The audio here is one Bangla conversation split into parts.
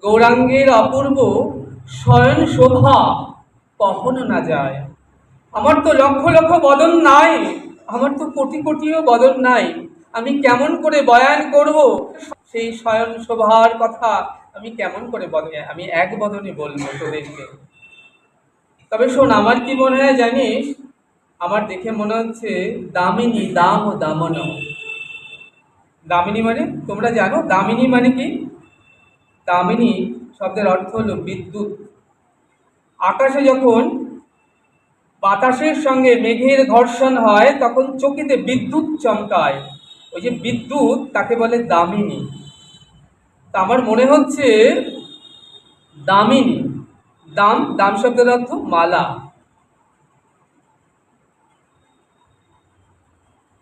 গৌরাঙ্গের অপূর্ব শয়ন শোভা কখনো না যায়। আমার তো লক্ষ লক্ষ বদন নাই, আমার তো কোটি কোটিও বদন নাই। আমি কেমন করে বয়ান করব সেই শয়ন শোভার কথা? আমি কেমন করে বদনে, আমি এক বদনে বলবো তোদেরকে। তবে শোন, আমার কি মনে হয় জানিস? আমার দেখে মনে হচ্ছে দামিনী, দাম ও দামন। দামিনী মানে তোমরা জানো দামিনী মানে কি? দামিনী শব্দের অর্থ হলো বিদ্যুৎ। আকাশে যখন বাতাসের সঙ্গে মেঘের ঘর্ষণ হয় তখন চকিতে বিদ্যুৎ চমকায়, ওই যে বিদ্যুৎ তাকে বলে দামিনী। তা আমার মনে হচ্ছে দামিনী, দাম, দাম শব্দের অর্থ মালা।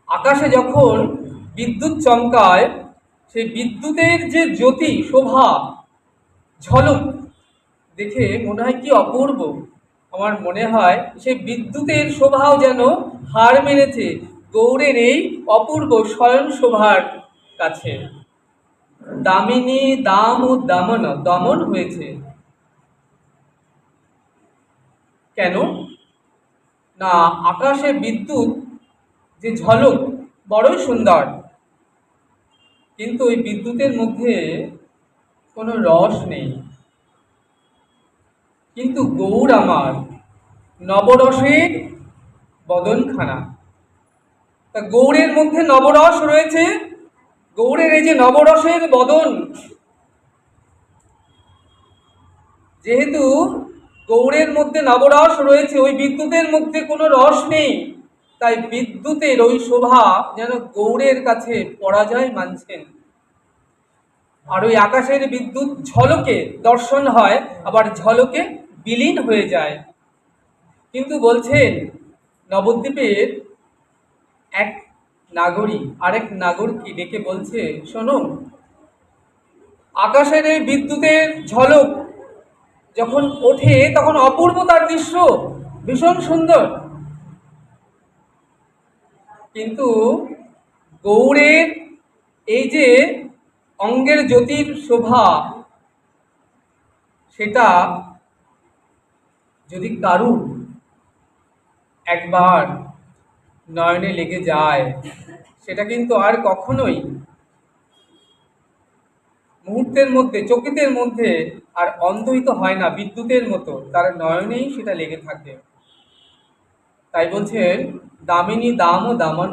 আকাশে যখন বিদ্যুৎ চমকায়, সেই বিদ্যুতের যে জ্যোতি, শোভা, ঝলক দেখে মনে হয় কি অপূর্ব। আমার মনে হয় সেই বিদ্যুতের শোভাও যেন হার মেনেছে গৌড়ের এই অপূর্ব শয়ন শোভার কাছে। দামিনী, দাম ও দমন, দমন হয়েছে কেন? না, আকাশে বিদ্যুৎ যে ঝলক বড়ই সুন্দর, কিন্তু ওই বিদ্যুতের মধ্যে কোনো রস নেই। কিন্তু গৌর আমার নবরসের বদনখানা। তা গৌড়ের মধ্যে নবরস রয়েছে। গৌড়ের এই যে নবরসের বদন, যেহেতু গৌড়ের মধ্যে নবরস রয়েছে, ওই বিদ্যুতের মধ্যে কোনো রস নেই, তাই বিদ্যুতের ওই শোভা যেন গৌড়ের কাছে পরাজয় মানছেন। আর ওই আকাশের বিদ্যুৎ ঝলকে দর্শন হয়, আবার ঝলকে বিলীন হয়ে যায়। কিন্তু বলছেন নবদ্বীপের এক নাগরী আরেক নাগরকে ডেকে বলছে, শোনো, আকাশের এই বিদ্যুতের ঝলক যখন ওঠে তখন অপূর্ব তার দৃশ্য, ভীষণ সুন্দর। কিন্তু গৌড়ের এই যে অঙ্গের জ্যোতির শোভা, সেটা যদি কারু একবার নয়নে লেগে যায়, সেটা কিন্তু আর কখনোই মুহূর্তের মধ্যে, চকিতের মধ্যে আর অন্তহিত হয় না। বিদ্যুতের মতো তার নয়নেই সেটা লেগে থাকে। তাই বলছেন দামিনী, দাম ও দামন।